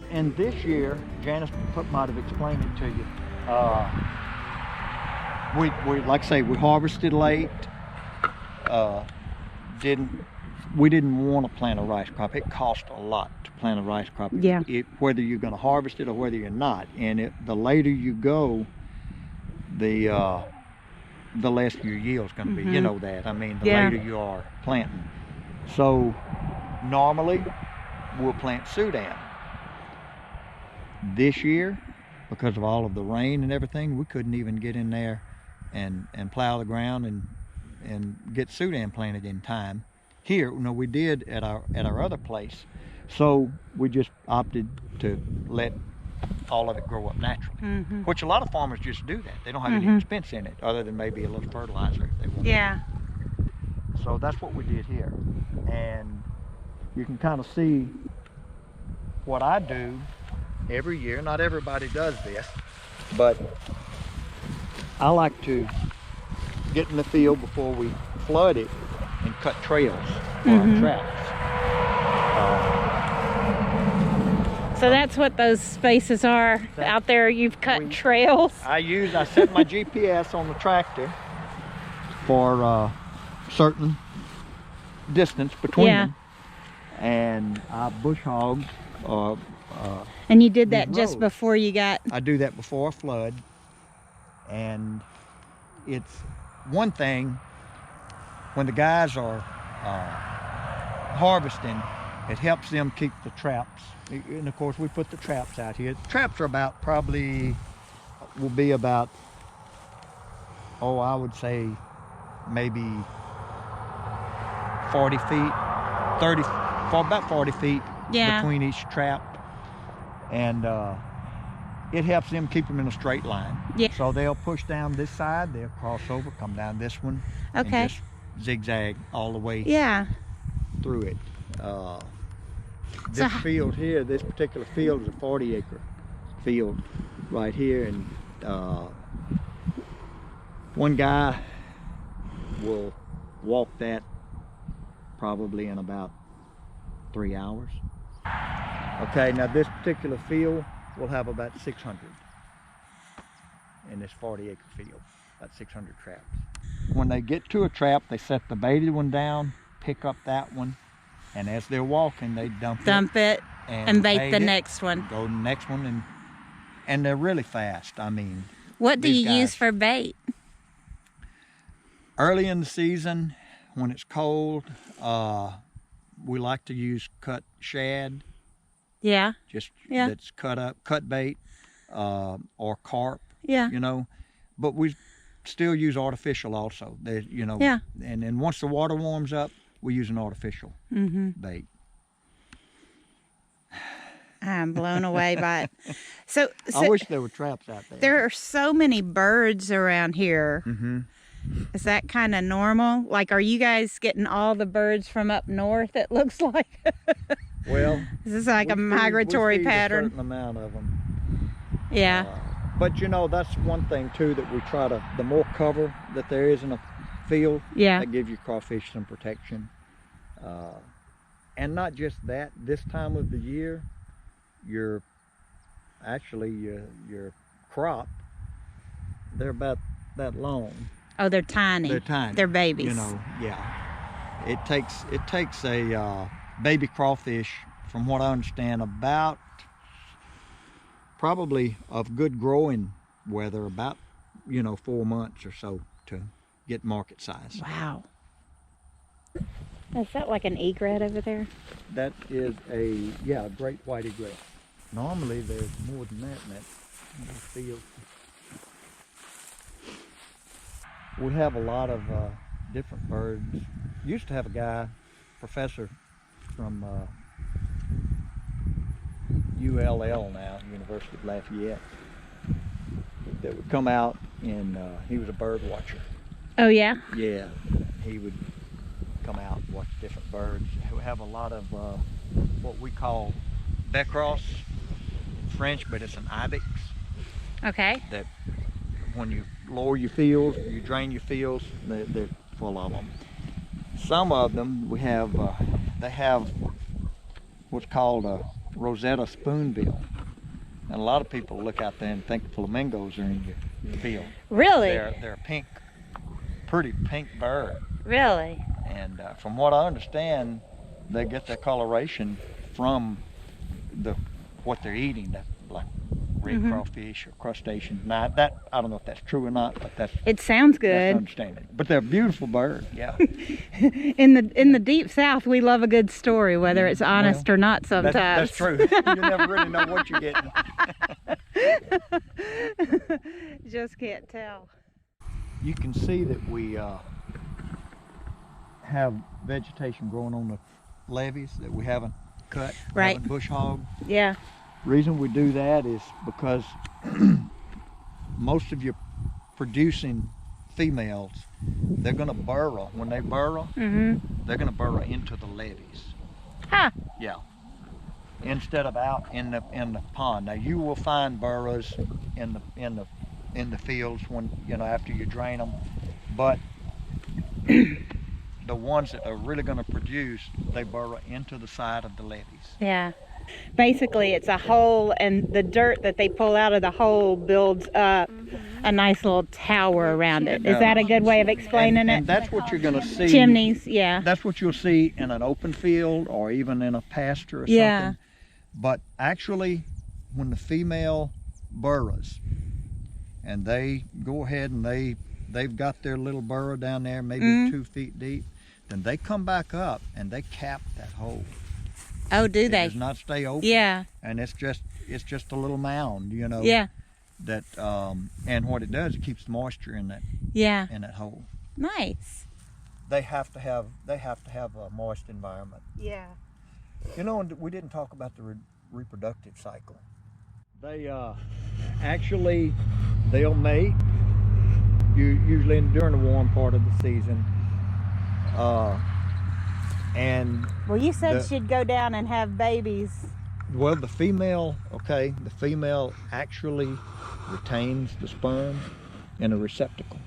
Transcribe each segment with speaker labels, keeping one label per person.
Speaker 1: And this year, Janice might have explained it to you. We like I say, we harvested late. We didn't want to plant a rice crop. It cost a lot to plant a rice crop.
Speaker 2: Yeah.
Speaker 1: Whether you're going to harvest it or whether you're not. And the later you go, the less your yield's going to be. You know that. I mean, the later you are planting. So normally we'll plant Sudan. This year, because of all of the rain and everything, we couldn't even get in there and plow the ground and get Sudan planted in time. Here, we did at our other place. So we just opted to let all of it grow up naturally, which a lot of farmers just do that. They don't have any expense in it other than maybe a little fertilizer if they want.
Speaker 2: Yeah.
Speaker 1: So that's what we did here. And you can kind of see what I do every year. Not everybody does this, but I like to get in the field before we flood it and cut trails for our traps.
Speaker 2: So that's what those spaces are out there. You've cut trails.
Speaker 1: I set my GPS on the tractor for certain distance between them, and I bush hogged.
Speaker 2: And you did that just before you got...
Speaker 1: I do that before a flood, and it's one thing when the guys are harvesting, it helps them keep the traps. And of course we put the traps out here. The traps are will be about, I would say maybe 40 feet, about 40 feet between each trap. And it helps them keep them in a straight line. Yeah. So they'll push down this side, they'll cross over, come down this one, and just zigzag all the way through it. This field here, this particular field is a 40-acre field right here, and one guy will walk that probably in about 3 hours. Okay, now this particular field will have about 600 in this 40-acre field, about 600 traps. When they get to a trap, they set the baited one down, pick up that one, and as they're walking, they dump it and bait the next one. Go to the next one, and they're really fast. I mean,
Speaker 2: what do you use for bait?
Speaker 1: Early in the season, when it's cold, we like to use cut shad.
Speaker 2: Yeah.
Speaker 1: That's cut bait, or carp.
Speaker 2: Yeah.
Speaker 1: But we still use artificial also. And then once the water warms up, we use an artificial bait.
Speaker 2: I'm blown away by it. So
Speaker 1: I wish there were traps out there.
Speaker 2: There are so many birds around here. Is that kind of normal? Like, are you guys getting all the birds from up north, it looks like?
Speaker 1: Well,
Speaker 2: is this like a migratory pattern?
Speaker 1: A certain amount of them.
Speaker 2: Yeah.
Speaker 1: But that's one thing too that we try to, the more cover that there is in a field, that gives you crawfish some protection. And not just that, this time of the year, your crop, they're about that long.
Speaker 2: Oh, they're tiny.
Speaker 1: They're tiny.
Speaker 2: They're babies.
Speaker 1: It takes a baby crawfish, from what I understand, about probably of good growing weather, about 4 months or so to get market size.
Speaker 2: Wow. Is that like an egret over there?
Speaker 1: That is a great white egret. Normally there's more than that in that field. We have a lot of different birds. Used to have a guy, professor from ULL now, University of Lafayette, that would come out and he was a bird watcher.
Speaker 2: Oh yeah?
Speaker 1: Yeah, he would come out and watch different birds. We have a lot of what we call becros in French, but it's an ibex. Okay. That when you lower your fields, you drain your fields, they're full of them. Some of them we have, they have what's called Rosetta spoonbill. And a lot of people look out there and think flamingos are in your field.
Speaker 2: Really?
Speaker 1: They're a pink, pretty pink bird.
Speaker 2: Really?
Speaker 1: And from what I understand, they get their coloration from what they're eating, like red crawfish or crustaceans. Now that I don't know if that's true or not, but
Speaker 2: it sounds good.
Speaker 1: That's understanding. But they're a beautiful bird. Yeah.
Speaker 2: In the deep South, we love a good story, whether it's honest or not. Sometimes
Speaker 1: that's true. You never really know what you're getting.
Speaker 2: Just can't tell.
Speaker 1: You can see that we have vegetation growing on the levees that we haven't cut,
Speaker 2: right?
Speaker 1: Haven't bush hogged.
Speaker 2: Yeah.
Speaker 1: Reason we do that is because most of your producing females, they're going to burrow. When they burrow, they're going to burrow into the levees.
Speaker 2: Huh.
Speaker 1: Yeah. Instead of out in the pond. Now you will find burrows in the fields when after you drain them, but the ones that are really going to produce, they burrow into the side of the levees.
Speaker 2: Yeah. Basically, it's a hole, and the dirt that they pull out of the hole builds up a nice little tower around it. Is that a good way of explaining it?
Speaker 1: And that's what you're going to see.
Speaker 2: Chimneys, yeah.
Speaker 1: That's what you'll see in an open field or even in a pasture or
Speaker 2: yeah.
Speaker 1: something. But actually, when the female burrows, and they go ahead and they've got their little burrow down there, maybe 2 feet deep, then they come back up and they cap that hole.
Speaker 2: Oh, do they?
Speaker 1: It does not stay open.
Speaker 2: Yeah.
Speaker 1: And it's just a little mound,
Speaker 2: Yeah.
Speaker 1: That and what it does, it keeps moisture in that.
Speaker 2: Yeah.
Speaker 1: In that hole.
Speaker 2: Nice.
Speaker 1: They have to have a moist environment.
Speaker 2: Yeah.
Speaker 1: And we didn't talk about the reproductive cycle. They actually they'll mate usually during the warm part of the season. And
Speaker 2: well, you said she'd go down and have babies.
Speaker 1: Well, the female actually retains the sperm in a receptacle.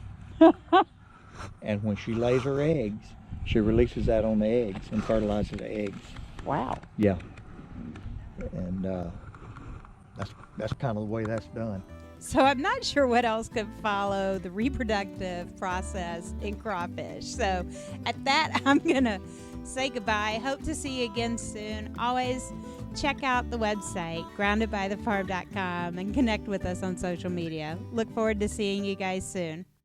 Speaker 1: And when she lays her eggs, she releases that on the eggs and fertilizes the eggs.
Speaker 2: Wow.
Speaker 1: Yeah. And that's kind of the way that's done.
Speaker 2: So I'm not sure what else could follow the reproductive process in crawfish. So at that, I'm going to say goodbye. Hope to see you again soon. Always check out the website, groundedbythefarm.com, and connect with us on social media. Look forward to seeing you guys soon.